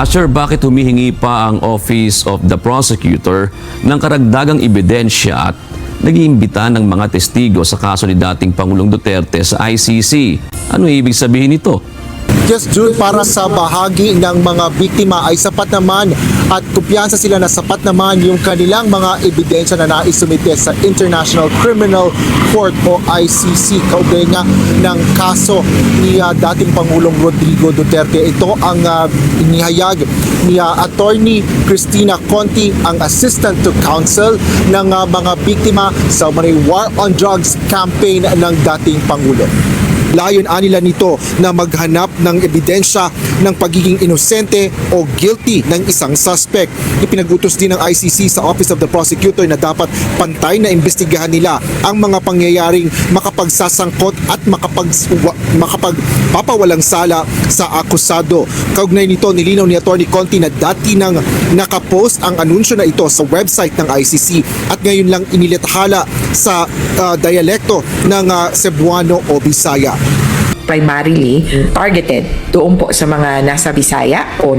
Sir, bakit humihingi pa ang Office of the Prosecutor ng karagdagang ebidensya at nag-iimbita ng mga testigo sa kaso ni dating Pangulong Duterte sa ICC? Ano ibig sabihin nito? Yes, June, para sa bahagi ng mga biktima ay sapat naman at kumpiyansa sila na sapat naman yung kanilang mga ebidensya na naisumite sa International Criminal Court o ICC kaugnay nga ng kaso ni dating Pangulong Rodrigo Duterte. Ito ang inihayag ni Attorney Cristina Conti, ang Assistant to Counsel ng mga biktima sa War on Drugs campaign ng dating Pangulo. Layon nila nito na maghanap ng ebidensya ng pagiging inosente o guilty ng isang suspect. Ipinagutos din ng ICC sa Office of the Prosecutor na dapat pantay na imbestigahan nila ang mga pangyayaring makapagsasangkot at makapagpapawalang sala sa akusado. Kaugnay nito, nilinaw ni Atty. Conti na dati nang nakapost ang anunsyo na ito sa website ng ICC at ngayon lang inilathala sa dialekto ng Cebuano o Bisaya. Primarily targeted doon po sa mga nasa Bisaya o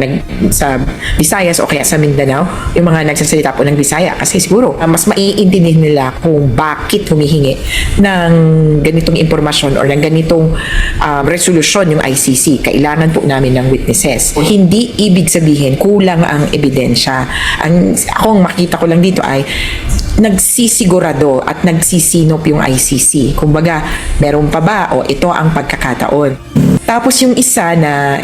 sa Visayas o kaya sa Mindanao, yung mga nagsasalita po ng Bisaya, kasi siguro mas maiintindihan nila kung bakit humihingi ng ganitong impormasyon or ng ganitong resolusyon yung ICC. Kailangan po namin ng witnesses. O hindi ibig sabihin kulang ang ebidensya. Akong makita ko lang dito ay nagsisigurado at nagsisinop yung ICC. Kumbaga, meron pa ba o ito ang pagkakataon. Tapos yung isa na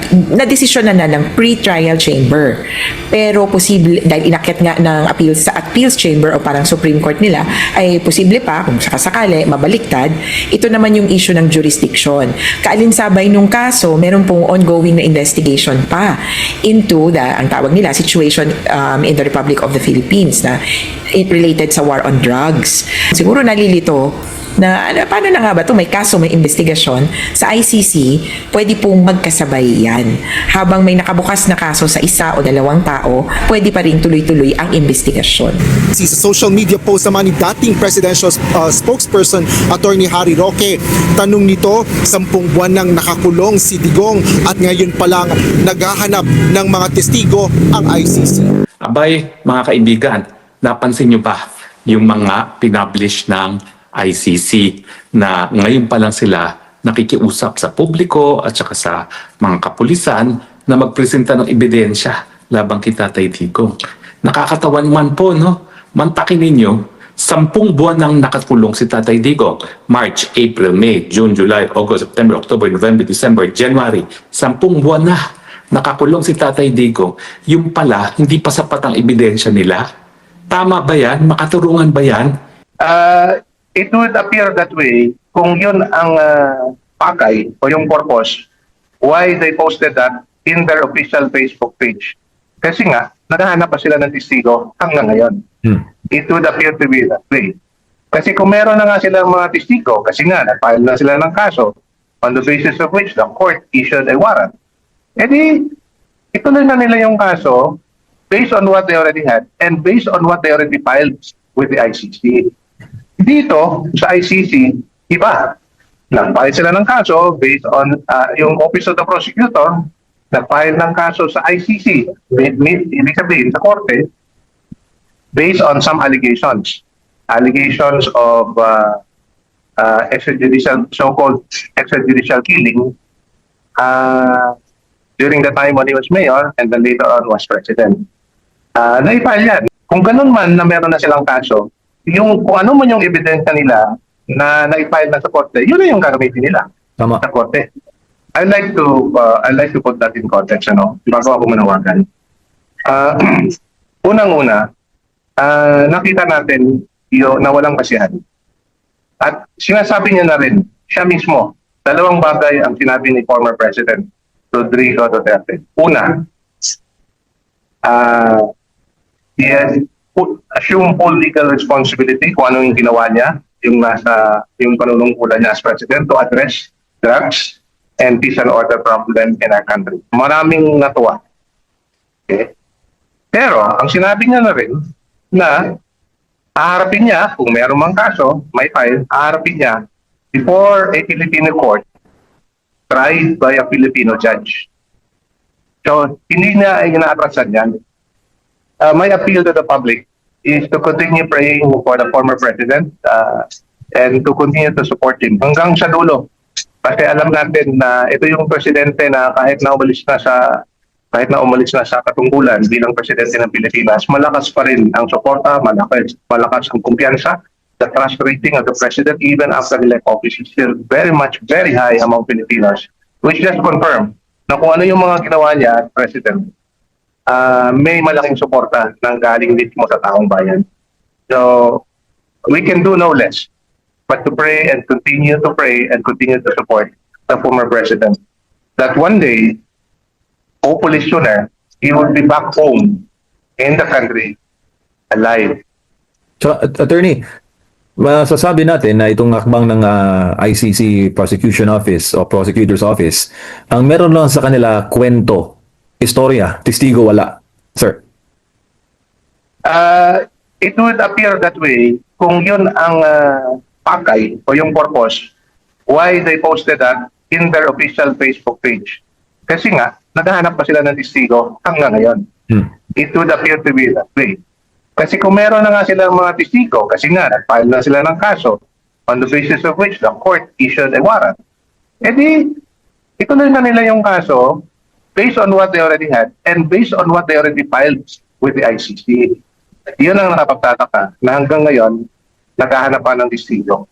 desisyon na ng pre-trial chamber. Pero posible, dahil inakyat nga ng appeals sa appeals chamber o parang Supreme Court nila, ay posible pa, kung sakasakali, mabaliktad, ito naman yung issue ng jurisdiction. Kaalinsabay nung kaso, meron pong ongoing na investigation pa into ang tawag nila, situation in the Republic of the Philippines na it related sa war on drugs. Siguro nalilito na paano na nga ba ito? May kaso, may investigasyon sa ICC, pwede pong magkasabay yan. Habang may nakabukas na kaso sa isa o dalawang tao, pwede pa rin tuloy-tuloy ang investigasyon. Sa social media post naman ni dating presidential spokesperson Attorney Harry Roque, tanong nito, 10 buwan nang nakakulong si Digong at ngayon pa lang naghahanap ng mga testigo ang ICC. Abay, mga kaibigan, napansin nyo ba yung mga pinablish ng ICC na ngayon pa lang sila nakikiusap sa publiko at saka sa mga kapulisan na magpresenta ng ebidensya labang kay Tatay Digong. Nakakatawa naman po, no? Mantakin ninyo, 10 buwan nang nakakulong si Tatay Digong. March, April, May, June, July, August, September, October, November, December, January. 10 buwan na nakakulong si Tatay Digong. Yung pala, hindi pa sapat ang ebidensya nila. Tama ba yan? Makaturungan ba yan? It would appear that way kung yun ang pakay o yung purpose why they posted that in their official Facebook page. Kasi nga, naghahanap pa sila ng testigo hanggang ngayon. It would appear to be that way. Kasi kung meron na nga silang mga testigo, kasi nga, nag-file na sila ng kaso on the basis of which the court issued a warrant. E di, ituloy na nila yung kaso based on what they already had and based on what they already filed with the ICC. Dito, sa ICC, iba. Nag-file sila ng kaso based on yung Office of the Prosecutor, nag-file ng kaso sa ICC, ibig sabihin sa korte, based on some allegations. Allegations of extrajudicial, so-called extrajudicial killing during the time when he was mayor and then later on was president. Na-file yan. Kung ganun man na meron na silang kaso, yung kung ano man yung ebidensya nila na na-file na sa korte, yun na yung gagamitin nila. Tama. Sa korte. I like to put that in context, bago ako manawagan. Unang-una, nakita natin yung nawalang kasiyahan. At sinasabi niya na rin, siya mismo, 2 bagay ang sinabi ni former President Rodrigo Duterte. Una, he has assume full legal responsibility kung ano yung ginawa niya, yung panunungkulan niya as president to address drugs and peace and order problem in our country. Maraming natuwa. Okay? Pero, ang sinabi niya na rin na haharapin niya, kung meron mang kaso, may file, haharapin niya before a Filipino court tried by a Filipino judge. So, hindi na inaatrasan yan. My appeal to the public is to continue praying for the former president and to continue to support him hanggang sa dulo. Kasi alam natin na ito yung presidente na kahit na umalis na sa katungkulan bilang presidente ng Pilipinas, malakas pa rin ang suporta, malakas ang kumpiyansa. The trust rating of the president even after he left office is still very high among Filipinos, which just confirm na kung ano yung mga ginawa niya as president, may malaking suporta ng galing mismo sa taong bayan. So, we can do no less but to pray and continue to pray and continue to support the former president. That one day, hopefully sooner, he will be back home in the country, alive. So, attorney, masasabi natin na itong akbang ng ICC Prosecution Office o Prosecutor's Office, ang meron lang sa kanila kwento, istorya, testigo wala. Sir. It would appear that way kung yun ang pakay o yung purpose why they posted that in their official Facebook page. Kasi nga, naghahanap pa sila ng testigo hanggang ngayon. It would appear to be that way. Kasi kung meron na nga silang mga testigo, kasi nga, nag-file na sila ng kaso on the basis of which the court issued a warrant, edi, ituloy na nila yung kaso based on what they already had and based on what they already filed with the ICC. Yun ang nakapagtataka na hanggang ngayon, naghahanap pa ng testigo.